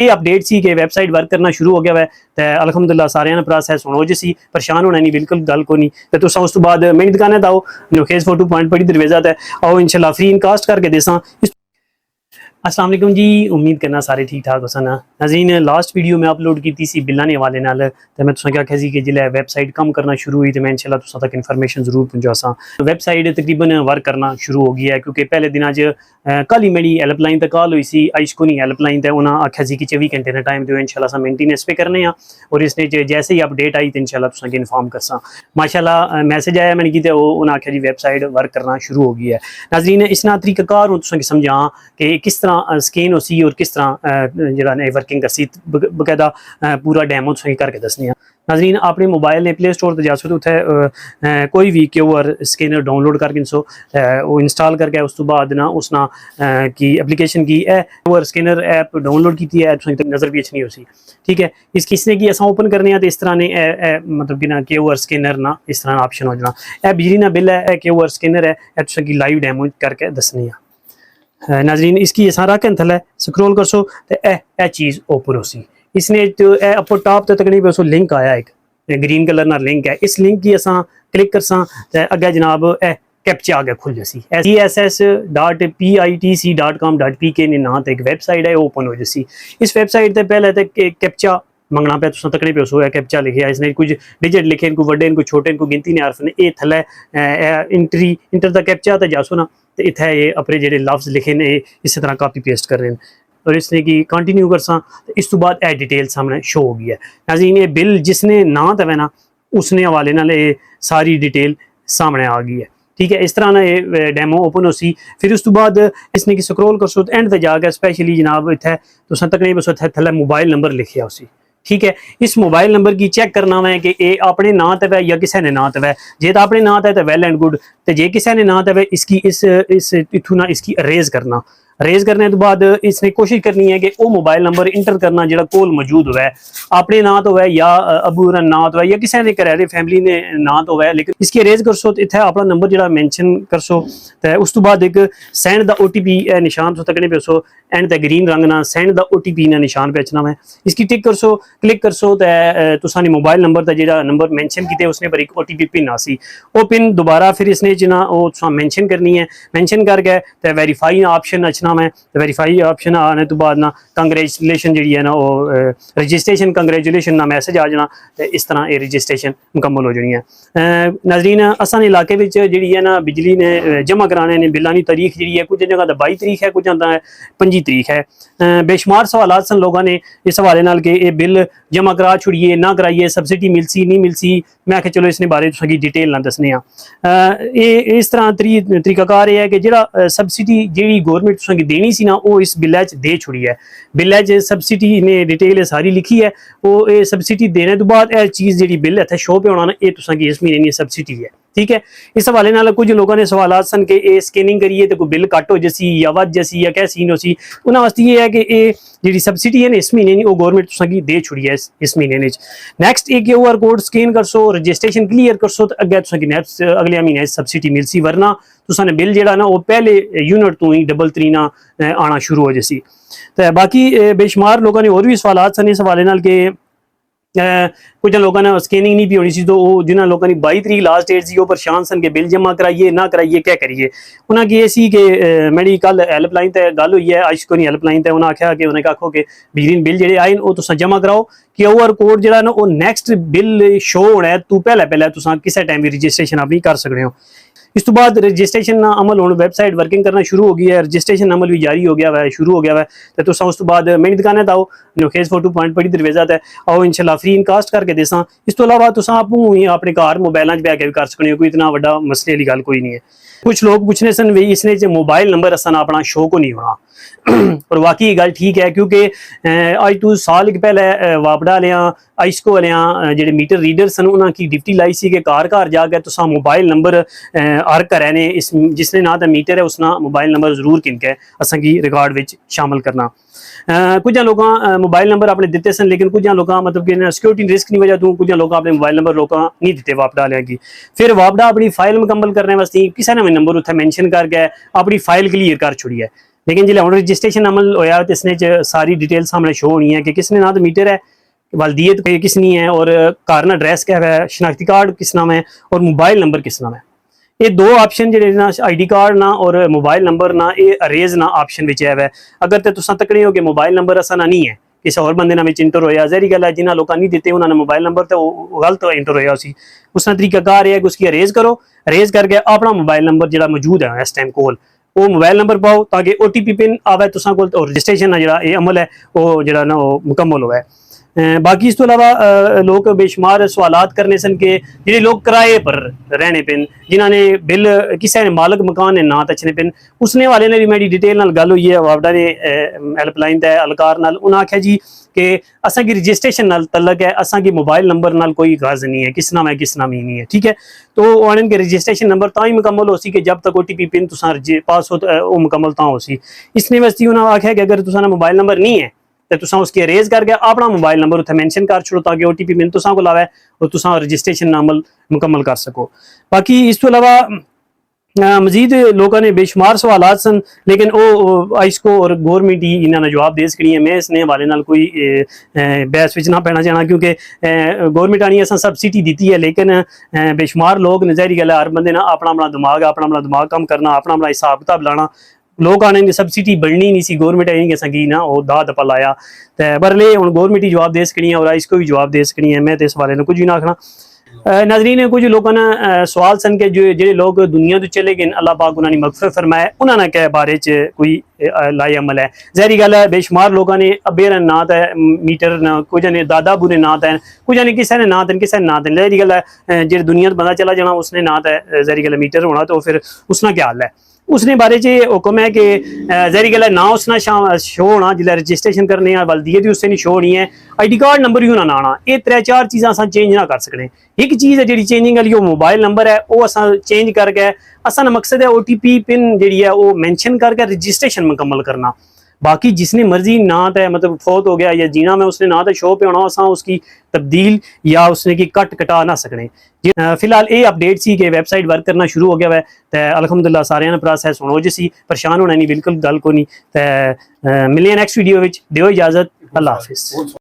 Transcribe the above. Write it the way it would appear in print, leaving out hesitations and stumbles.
ये अपडेट सी कि website work करना शुरू हो गया है तो अलहमदुल्ला सारे प्रोसैस हुण हो जसी परेशान होना नहीं बिल्कुल गल को नहीं तो तुसां उस तो बाद मेरी दुकान आओ नोखेज फोटो पॉइंट बड़ी दरवेजा है आओ इंशाल्लाह फ्री इनकास्ट करके देसा। अस्सलाम वालेकुम जी, उम्मीद करना सारे ठीक ठाक होसन। नाज़रीन लास्ट वीडियो में अपलोड की सी बिल्लां दे हवाले नाल ते मैं तुसें आख्या सी कि जिल्लै वैबसाइट कम करना शुरू हुई तो मैं इंशाल्लाह तुसां तक इन्फॉर्मेशन जरूर पहुंचासां। वैबसाइट तकरीबन वर्क करना शुरू हो गई है क्योंकि पहले दिनों कल ही मेरी हेल्पलाइन तक कॉल हुई सी आइशकोनी हेल्पलाइन तो उन्हें आख्या सी कि 24 घंटे का टाइम दो इंशाल्लाह अस मेंटेनेंस पे करने और इसने जैसे ही अपडेट आई तो इंशाल्लाह तुसें इन्फॉर्म करसां। माशाल्लाह मैसेज आया मैंने कि उन्हें आख्या जी वैबसाइट वर्क करना शुरू हो गई है। नाज़रीन इसना तरीकाकार हूँ तुसें समझा कि किस तरह स्कैन हो सी और किस तरह जरा वर्किंग कर सी बकायदा पूरा डैमो तुसें करके दसने। नाज़रीन अपने मोबाइल ने प्ले स्टोर पर जा सो उत्थे कोई भी QR स्कैनर डाउनलोड करके सो वो इंस्टॉल करके उस तो बाद ना उसना की एप्लीकेशन की QR स्कैनर ऐप डाउनलोड की है नज़र भी अच्छी नहीं हो सी। ठीक है, इसकी इसने की अस ओपन करने तो इस तरह ने मतलब कि ना QR स्कैनर ना इस तरह ऑप्शन हो जाना। यह बिजली ना बिल है QR स्कैनर है तुसें की लाइव डैमो करके दसनी। नाज़रीन इसकी सारा के थले स्क्रोल कर सो तो यह चीज़ ओपन हो सी। इसने तो अपर टॉप तो तकरीबन उसको लिंक आया एक ग्रीन कलर ना लिंक है। इस लिंक की असा क्लिक करसा तो अगे जनाब कैप्चा आगे खुल जसी ess.pitc.com.pk ने ना तो एक वेबसाइट है ओपन हो जसी। इस वेबसाइट से पहले तो कैप्चा मंगना पे तुम तकने पे सो कैप्चा लिखे इसने कुछ डिजिट लिखे इनको वड्डे इनको छोटे इनको गिनती ने हरफ ने ये थले इंटर द कैप्चा तो जासो ना तो इतना ये अपने जो लफ्ज लिखे ने इस तरह कापी पेस्ट कर रहे हैं और इसने की कंटिन्यू करसा तो इस तो बाद ए डिटेल सामने शो हो गई है। नाज़रीन ये बिल जिसने ना तवे ना उसने हवाले नाल ये सारी डिटेल सामने आ गई है। ठीक है, इस तरह ना ये डैमो ओपन हो सी। फिर उस तो बाद इसने की स्क्रोल कर सो एंड तक जाकर स्पेशली जनाब इतने तुम तकने बस थले मोबाइल नंबर लिखे उसी। ठीक है, इस मोबाइल नंबर की चेक करना है कि ये अपने ना तव है या किसी ने ना तव है। जे तो अपने ना है तो वेल एंड गुड तो जे किसी ने ना तव है इसकी इस इथू ना इसकी अरेज करना। अरेज करने तो बाद इसने कोशिश करनी है कि वो मोबाइल नंबर इंटर करना जो कोल मौजूद हो अपने ना तो है या अबू ना तो है या किसी ने करे फैमिली ने ना तो है लेकिन इसकी अरेज कर सो तो इतना अपना नंबर जो मैंशन कर सो तो उस तो बाद एक सेंड द OTP निशान तो तकने पे सो एंड द ग्रीन रंग ना सेंड द OTP ना निशान पे अचना है। इसकी टिक कर सो क्लिक कर सो तो तुसानी मोबाइल नंबर का जो नंबर मैंशन किए उसने पर एक OTP पिन आसी वो पिन दोबारा फिर इसने जना वो मैंशन करनी है। मैंशन करके तो वेरीफाई ऑप्शन अचना है। वेरीफाई ऑप्शन आने तो बाद ना कंग्रेचुलेशन जी है ना वो रजिस्ट्रेशन कंग्रेचुलेशन ना मैसेज आ जाना तो इस तरह ये रजिस्ट्रेशन मुकम्मल हो जानी है। नाज़रीन असां इलाके में जी है ना बिजली ने जमा कराने ने बिलों की तारीख जी है कुछ जगह 22 तारीख है कुछ जगह 25 तारीख है। बेशुमार सवाल सन लोगों ने इस हवाले नाल के ये बिल जमा करा छुड़िए ना कराइए सब्सिडी मिलसी नहीं मिलसी। मैं आख्या चलो इसने बारे तुसें डिटेल ना दसने ये इस तरह तरीकाकार है कि जो सब्सिडी जी गौरमेंट तुसें देनी सी ना वो इस बिल्ला च दे छुड़ी है। बिल्ला च सब्सिडी ने डिटेल सारी लिखी है वो ये सब्सिडी देने तो बाद यह चीज़ जी बिल इतने शो पे होना ना ये तुसें इस महीने की सब्सिडी है। ठीक है, इस हवाले नाल कुछ लोगों ने सवाल सन कि ये स्कैनिंग करिए तो कोई बिल कट हो जसी या वध जसी या क्या सीन हो सी। उन्होंने वास्ते ये है कि ये जी सब्सिडी है ना इस महीने वो गौरमेंट तुसें दे छुड़ी है इस महीने। नैक्सट एक QR कोड स्कैन कर सो रजिस्ट्रेशन क्लीयर कर सो तो अगे तुसें नैक्सट अगले महीने सब्सिडी मिलसी वरना तुसाने बिल जो ना वो पहले यूनिट तो ही डबल तरीना आना शुरू हो जसी। तो बाकी बेशुमार लोगों ने और भी सवाल सन इस हवाले नाल के कुछ लोगों ने स्कैनिंग नहीं भी होनी सी तो जिन्होंने लोगों ने 22 तारीख लास्ट डेट सी परेशान सन के बिल जमा कराइए ना कराइए क्या करिए। उन्होंने ये सी कि मेरी कल हेल्पलाइन पर गल हुई है आइशकोनी हेल्पलाइन पर उन्हें आख्या कि उन्हें आखो कि बिजली बिल जो आए वो तुम जमा कराओ QR कोड जो ना वो नैक्सट बिल शो होना है तू पहले तुम किसी टाइम भी रजिस्ट्रेशन अपनी कर सकते हो। इस तो बाद रजिस्ट्रेशन अमल होने वेबसाइट वर्किंग करना शुरू हो गई है। रजिस्ट्रेशन अमल भी जारी हो गया है शुरू हो गया है तो तुम उस तो बाद मेरी दुकान आओ नोखेज फोटो पॉइंट बड़ी दरवेजा है आओ इंशाल्लाह फ्री इनकास्ट करके देसा। इस तो अलावा तुम आपू ही अपने घर मोबाइलों बह के भी कर सकते हो कोई इतना वड्डा मसले वाली गल कोई नहीं है। कुछ लोग पूछने सन भी इसने जो मोबाइल नंबर असा अपना शो को नहीं होना और वाकई गल ठीक है क्योंकि अज तो साल पहले वापड़ा वाले आइसको वाले जो मीटर रीडर सन उन्होंने ड्यूटी लाई सी कि घर घर जाके तुसा मोबाइल नंबर हर घर ने इस जिसने ना तो मीटर है उसना मोबाइल नंबर जरूर किनके असा की रिकॉर्ड में शामिल करना। कुछ लोग मोबाइल नंबर अपने दिते सन लेकिन कुछ लोग मतलब कि सिक्योरिटी रिस्क की वजह तो कुछ लोग अपने मोबाइल नंबर लोग नहीं दिते वापड़ा वाले की। फिर वापड़ा अपनी फाइल मुकम्मल करने वास्ते किसी ने भी नंबर उत्थे मैंशन करके अपनी फाइल क्लीयर कर छुड़ी है। लेकिन जिसले हुण रजिस्ट्रेशन अमल होया तो इसने सारी डिटेल सामने शो होनी है कि किसने ना तो मीटर है, वालदियत किसनी है, और कार एड्रैस क्या है, शनाख्ती कार्ड किस नाम है, और मोबाइल नंबर किस नाम है। ये दो ऑप्शन जो ना ID कार्ड ना और मोबाइल नंबर ना ये अरेज ना ऑप्शन विच है। अगर तो तुसा तकने हो कि मोबाइल नंबर असा ना नहीं है, किसी और बंदे नाम इंटर होया, जहरी गल है जिन्होंने लोग नहीं दिते उन्होंने मोबाइल नंबर तो गलत इंटर होया उसी उसका तरीकाकार है कि उसकी अरेज करो, अरेज करके अपना मोबाइल नंबर जो मौजूद है इस टाइम कोल वो मोबाइल नंबर पाओ ताकि OTP पिन आवे तुसा कोल, और रजिस्ट्रेशन जो ये अमल है वो जो ना वो मुकम्मल होवे। बाकी इस तो अलावा लोग बेशुमार सवालात करने सन के ਜਿਹੜੇ लोग किराए पर रहने पिन, जिन्होंने बिल किसी ने मालक मकान ने ना तचने पिन, उसने वाले ने भी मेरी डिटेल नाल गल हुई है वावडा ने हेल्पलाइन ते अलकार नाल। उन्हें आख्या जी कि असा की रजिस्ट्रेशन नाल तलक है, असा की मोबाइल नंबर नाल कोई गर्ज नहीं है, किस नाम है किस नाम ही नहीं है, ठीक है। तो उन्होंने के रजिस्ट्रेशन नंबर ता ही मुकम्मल हो सी कि जब तक OTP पिन तुसा पास हो वो मुकम्मल ता हो सी। इसने वस्ती उन्हें आख्या कि अगर तुसा मोबाइल नंबर नहीं है तो तुसा उसकी अरेज करके अपना मोबाइल नंबर उत्थे मेंशन कर छोड़ो ताकि OTP पिन तुसा को लावे और तुसा रजिस्ट्रेशन अमल मुकम्मल कर सको। बाकी इस तो अलावा मजीद लोगों ने बेशुमार सवाल सन, लेकिन वो आइसको और गौरमेंट ही इन्होंने जवाब दे सकनी है। मैं इसने हवाले नाल कोई बहस विच ना पैना चाहना, क्योंकि गौरमेंट आनी असां सबसिडी दी है, लेकिन बेशुमार लोग नज़ारी गल हर बंदे ना अपना दिमाग कम करना, अपना हिसाब किताब लाना। लोग आने की सबसिडी बननी नहीं सी, गौरमेंट आई कि संगी ना वो दाह दपा लाया तो बरले हुण गौरमेंट ही जवाब दे सकनी है और इसको भी जवाब दे सकनी है। मैं तो इस वाले ने कुछ भी ना आखना। नाजरीन कुछ लोगों ने सवाल सन के जो लोग दुनिया तो चले गए अल्लाह पाक उन्होंने मगफरत फरमाए, उन्होंने के बारे च कोई लाई अमल है। जहरी गल है बेशुमार लोगों ने अबेर नात है मीटर ना, कुछ ने दादा बू ने नात है, कुछ ने किसी ने नात है, किसी ने नात है। जहरी गल है जो दुनिया बंदा चला जाना उसने नात है, जहरी गल मीटर होना तो फिर उसना क्या हाल है। उसने बारे च हुक्म है कि जहरी गल है ना उसना शो होना जिसले रजिस्ट्रेशन करने वालदियत उससे नहीं शो होनी है, ID कार्ड नंबर भी होना ना आना। ये 3-4 चीज़ां अस चेंज ना कर सकने। एक चीज़ है जी चेंजिंग वाली वो मोबाइल नंबर है, वो अस चेंज करके असा मकसद है OTP पिन जी है वो मैंशन करके रजिस्ट्रेशन मुकम्मल करना। बाकी जिसने मर्जी ना तो मतलब फौत हो गया या जीना में उसने ना तो शो पे होना, असा उसकी तब्दील या उसने की कट कटा ना सकने। फिलहाल ये अपडेट सी कि वेबसाइट वर्क करना शुरू हो गया है तो अलहमदुलिल्लाह सारे प्रोसैस होना हो जी, परेशान होना नहीं बिल्कुल गल को नहीं। तो मिलिए नैक्सट वीडियो में, दिओ इजाजत, अल्लाह हाफिज़।